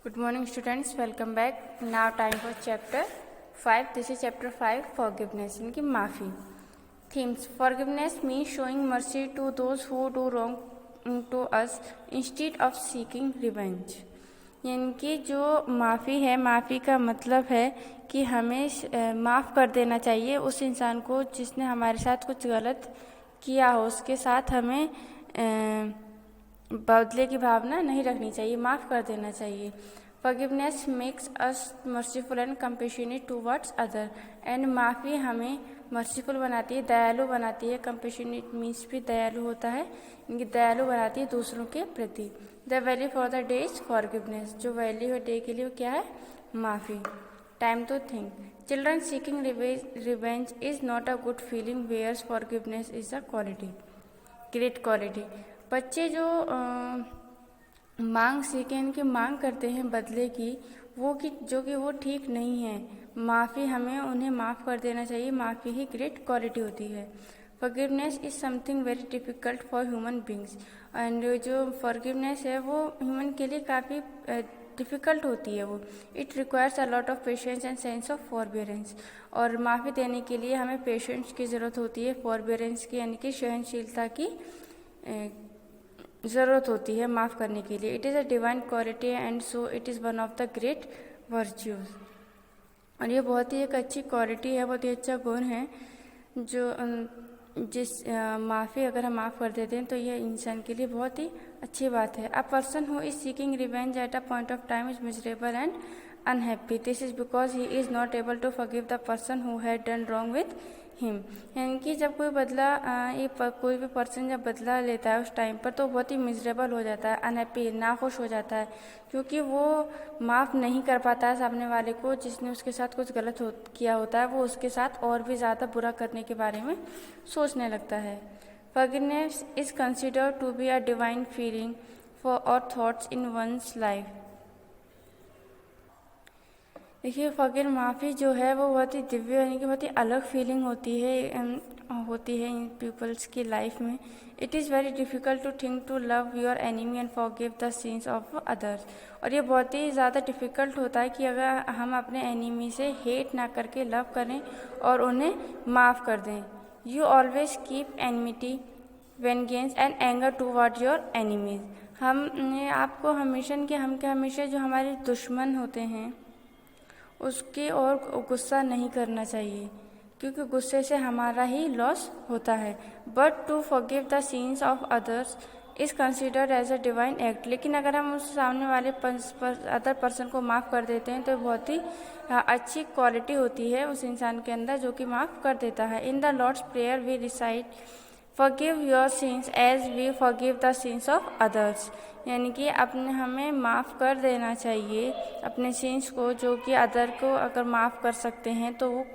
Good morning students, welcome back. Now time for chapter 5. This is chapter 5, forgiveness, यानी कि माफ़ी. Themes: forgiveness means showing mercy to those who do wrong to us instead of seeking revenge. यानी कि जो माफ़ी है, माफ़ी का मतलब है कि हमें माफ़ कर देना चाहिए उस इंसान को जिसने हमारे साथ कुछ गलत किया हो. उसके साथ हमें बदले की भावना नहीं रखनी चाहिए, माफ़ कर देना चाहिए. Forgiveness makes us merciful and compassionate towards other. And माफ़ी हमें मर्सीफुल बनाती है, दयालु बनाती है. कंपैशनेट मीन्स भी दयालु होता है, इनकी दयालु बनाती है दूसरों के प्रति. The value for the day is forgiveness. जो वैल्यू है डे के लिए वो क्या है? माफ़ी. Time to think. Children seeking revenge is not a good feeling whereas forgiveness is a quality, great quality. बच्चे जो मांग सीखें, इनकी मांग करते हैं बदले की, जो कि वो ठीक नहीं है. माफ़ी हमें उन्हें माफ़ कर देना चाहिए. माफ़ी ही ग्रेट क्वालिटी होती है. Forgiveness is something very difficult for human beings. And जो फॉरगिवनेस है वो ह्यूमन के लिए काफ़ी डिफ़िकल्ट होती है. वो it requires a lot of patience and sense of forbearance. और माफ़ी देने के लिए हमें पेशेंस की ज़रूरत होती है, फॉरबियरेंस की यानी कि सहनशीलता की ज़रूरत होती है माफ़ करने के लिए. It is a divine quality and so it is one of the great virtues. और ये बहुत ही एक अच्छी क्वालिटी है, बहुत ही अच्छा गुण है जो माफ़ी अगर हम माफ़ कर देते हैं तो यह इंसान के लिए बहुत ही अच्छी बात है. A person who is seeking revenge at a point of time is miserable and unhappy. This is because he is not able to forgive the person who had done wrong with him. यानी कि जब कोई कोई भी person जब बदला लेता है उस टाइम पर तो बहुत ही मिजरेबल हो जाता है, अनहैप्पी, नाखुश हो जाता है, क्योंकि वो माफ़ नहीं कर पाता है सामने वाले को जिसने उसके साथ कुछ गलत किया होता है. वो उसके साथ और भी ज़्यादा बुरा करने के बारे में सोचने लगता है. Forgiveness is considered to be a divine feeling for our thoughts in one's life. देखिए, फॉरगिव माफ़ी जो है वो बहुत ही दिव्य यानी कि बहुत ही अलग फीलिंग होती है इन पीपल्स की लाइफ में. It is very difficult to think to love your enemy and forgive the sins of others. और ये बहुत ही ज़्यादा डिफ़िकल्ट होता है कि अगर हम अपने एनिमी से हेट ना करके लव करें और उन्हें माफ़ कर दें. You always keep enmity, vengeance and anger toward your enemies. आपको हमेशा जो हमारे दुश्मन होते हैं उसके और गुस्सा नहीं करना चाहिए, क्योंकि गुस्से से हमारा ही लॉस होता है. But to forgive the sins of others is considered as a divine act. लेकिन अगर हम उस सामने वाले अदर पर्सन को माफ़ कर देते हैं तो बहुत ही अच्छी क्वालिटी होती है उस इंसान के अंदर जो कि माफ़ कर देता है. In the Lord's prayer we recite forgive your sins as we forgive the sins of others. यानी कि हमें माफ़ कर देना चाहिए अपने सिंस को, जो कि अदर को अगर माफ़ कर सकते हैं तो वो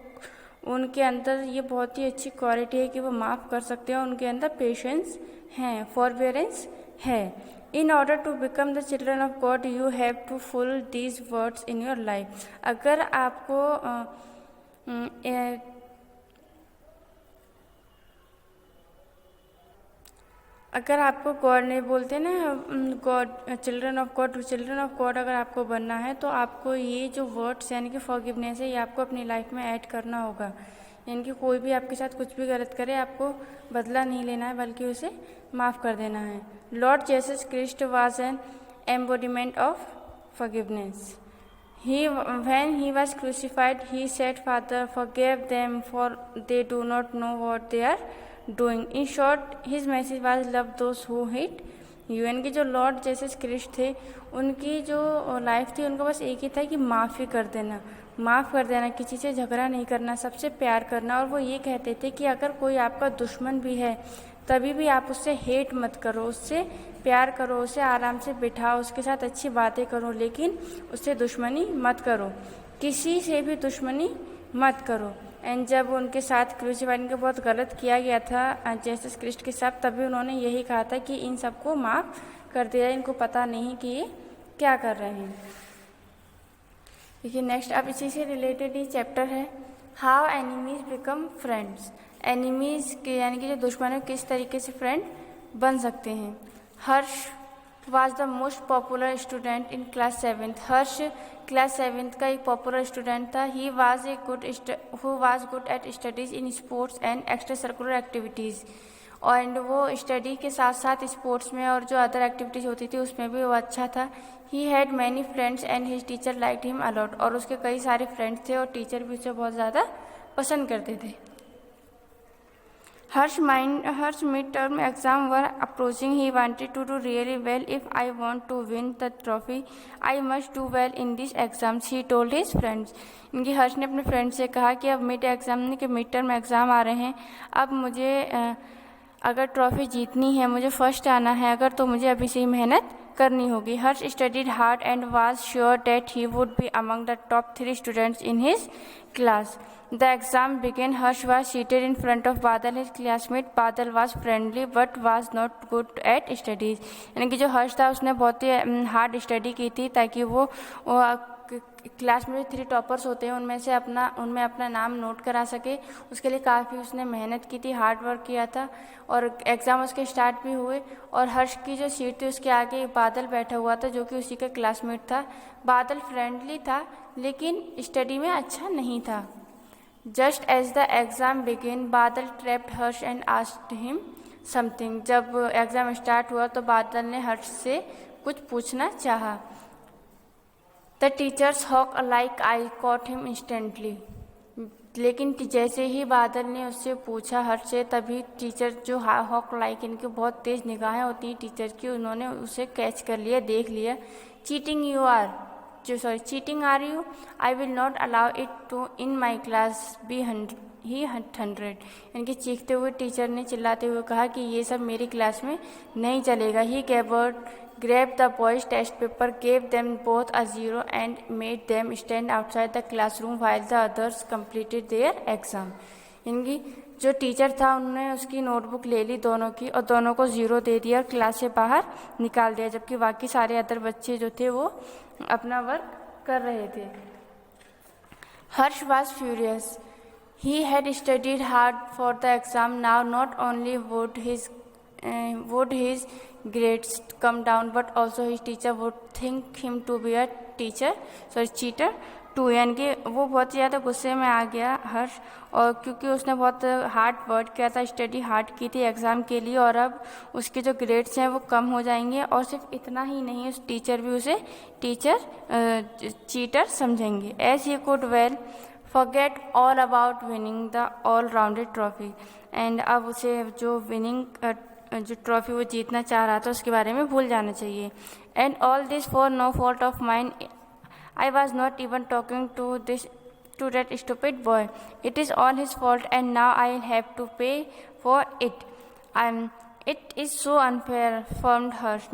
उनके अंदर ये बहुत ही अच्छी क्वालिटी है कि वो माफ़ कर सकते हैं. उनके अंदर पेशेंस है, फॉरबियरेंस है. In order to become the children of God you have to full these words in your life. अगर आपको गॉड नहीं बोलते ना, गॉड चिल्ड्रन ऑफ गॉड अगर आपको बनना है तो आपको ये जो वर्ड्स यानी कि फॉरगिवनेस है ये आपको अपनी लाइफ में ऐड करना होगा. यानी कि कोई भी आपके साथ कुछ भी गलत करे आपको बदला नहीं लेना है बल्कि उसे माफ़ कर देना है. Lord Jesus Christ was an embodiment of forgiveness. When he was crucified, he said, Father, forgive them, for they do not know what they are doing. In short, his message was love those who hate you. यानी कि जो Lord Jesus Christ थे उनकी जो life थी उनका बस एक ही था कि माफ़ी कर देना, किसी से झगड़ा नहीं करना, सबसे प्यार करना. और वो ये कहते थे कि अगर कोई आपका दुश्मन भी है तभी भी आप उससे हेट मत करो, उससे प्यार करो, उसे आराम से बिठाओ, उसके साथ अच्छी बातें करो, लेकिन उससे दुश्मनी मत करो, किसी से भी दुश्मनी मत करो. एंड जब उनके साथ क्रूसिफाइड के बहुत गलत किया गया था जीसस क्राइस्ट के साथ, तभी उन्होंने यही कहा था कि इन सबको माफ़ कर दिया, इनको पता नहीं कि ये क्या कर रहे हैं. देखिए नेक्स्ट, अब इसी से रिलेटेड ही चैप्टर है how enemies become friends. Enemies के यानी कि जो दुश्मन है किस तरीके से फ्रेंड बन सकते हैं. हर्ष was the most popular student in class 7th. Harsh class 7th का एक पॉपुलर स्टूडेंट था. He was good at studies in sports and extracurricular activities. And वो स्टडी के साथ साथ स्पोर्ट्स में और जो अदर एक्टिविटीज़ होती थी उसमें भी वो अच्छा था. He had many friends and his teacher liked him a lot. और उसके कई सारे फ्रेंड्स थे और टीचर भी उसे बहुत ज़्यादा पसंद करते थे. Harsh mid term exam were approaching. He wanted to do really well. If I want to win the trophy I must do well in this exams, he told his friends. इनकी हर्ष ने अपने फ्रेंड से कहा कि अब मिड टर्म एग्ज़ाम आ रहे हैं, अब मुझे अगर ट्रॉफी जीतनी है, मुझे फर्स्ट आना है अगर, तो मुझे अभी से ही मेहनत करनी होगी. Harsh studied hard and was sure that he would be among the top 3 students in his class. The exam began. Harsh was seated in front of Badal, his classmate. Badal was friendly but was not good at studies. यानी कि जो हर्ष था उसने बहुत ही hard study की थी ताकि वो क्लास में 3 टॉपर्स होते हैं उनमें अपना नाम नोट करा सके. उसके लिए काफ़ी उसने मेहनत की थी, हार्ड वर्क किया था. और एग्ज़ाम उसके स्टार्ट भी हुए और हर्ष की जो सीट थी उसके आगे बादल बैठा हुआ था जो कि उसी का क्लासमेट था. बादल फ्रेंडली था लेकिन स्टडी में अच्छा नहीं था. Just as the exam begin Badal trapped Harsh and asked him something. जब एग्ज़ाम स्टार्ट हुआ तो बादल ने हर्ष से कुछ पूछना चाहा. The teachers hawk alike eye caught him instantly. लेकिन जैसे ही बादल ने उससे पूछा हर्ष से, तभी टीचर जो हॉक लाइक, इनकी बहुत तेज़ निगाहें होती हैं टीचर की, उन्होंने उसे कैच कर लिया, देख लिया. Cheating are you. I will not allow it to in my class be 100. इनके चीखते हुए टीचर ने चिल्लाते हुए कहा कि ये सब मेरी क्लास में नहीं चलेगा. ही grabbed the boys' test paper, gave them both a 0 and made them stand outside the classroom while the others completed their exam. इनकी जो टीचर था उन्होंने उसकी नोटबुक ले ली दोनों की और दोनों को 0 दे दिया और क्लास से बाहर निकाल दिया, जबकि बाकी सारे अदर बच्चे जो थे वो अपना वर्क कर रहे थे. हर्ष was furious. He had studied hard for the exam. Now not only would his grades come down but also his teacher would think him to be a cheater too. यानी कि वो बहुत ज़्यादा गुस्से में आ गया हर्ष, और क्योंकि उसने बहुत हार्ड वर्क किया था, स्टडी हार्ड की थी एग्ज़ाम के लिए, और अब उसके जो ग्रेड्स हैं वो कम हो जाएंगे. और सिर्फ इतना ही नहीं, उस टीचर भी उसे चीटर समझेंगे. As he could well forget all about winning the all-rounded trophy. And अब उसे जो ट्रॉफी वो जीतना चाह रहा था उसके बारे में भूल जाना चाहिए. And all this for no fault of mine. I was not even talking to that stupid boy. It is all his fault and now I have to pay for it. It is so unfair, affirmed Harsh.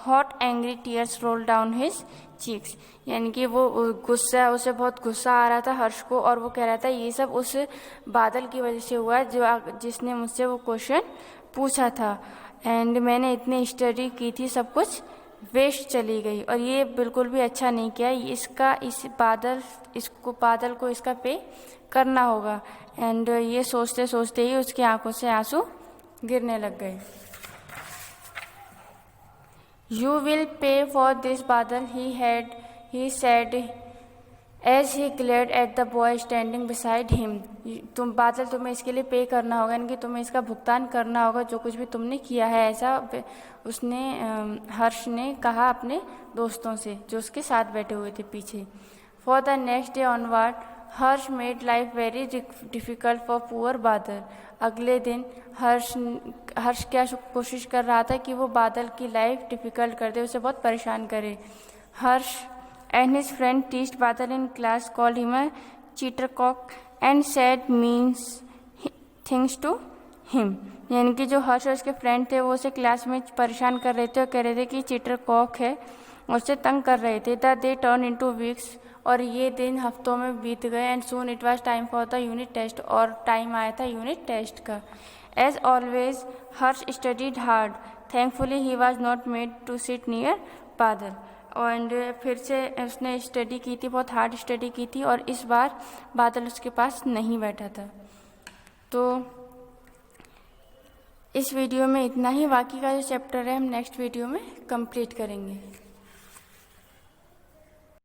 Hot angry tears rolled down his cheeks. यानी कि उसे बहुत गुस्सा आ रहा था हर्ष को, और वो कह रहा था ये सब उस बादल की वजह से हुआ जिसने मुझसे वो क्वेश्चन पूछा था. एंड मैंने इतनी स्टडी की थी, सब कुछ वेस्ट चली गई, और ये बिल्कुल भी अच्छा नहीं किया. बादल को इसका पे करना होगा. एंड ये सोचते सोचते ही उसकी आंखों से आंसू गिरने लग गए. You will pay for this Badal, he said as he glared at the boy standing beside him. तुम्हें इसके लिए पे करना होगा, यानी कि तुम्हें इसका भुगतान करना होगा जो कुछ भी तुमने किया है. ऐसा हर्ष ने कहा अपने दोस्तों से जो उसके साथ बैठे हुए थे पीछे. For the next day onward Harsh made life very difficult for poor बादल. अगले दिन हर्ष क्या कोशिश कर रहा था कि वो बादल की लाइफ डिफ़िकल्ट कर दे, उसे बहुत परेशान करे. Harsh and his friend teased Badal in class, called him a cheater cock and said means things to him. यानी कि जो हर्ष और उसके फ्रेंड थे वो उसे क्लास में परेशान कर रहे थे और कह रहे थे कि चीटर कॉक है, और उसे तंग कर रहे थे. The day turn into weeks. और ये दिन हफ्तों में बीत गए. And soon it was time for the unit test. और टाइम आया था यूनिट टेस्ट का. As always Harsh studied hard. Thankfully he was not made to sit near Badal. And फिर से उसने स्टडी की थी, बहुत हार्ड स्टडी की थी, और इस बार बादल उसके पास नहीं बैठा था. तो इस वीडियो में इतना ही, बाकी का जो चैप्टर है हम नेक्स्ट वीडियो में कंप्लीट करेंगे।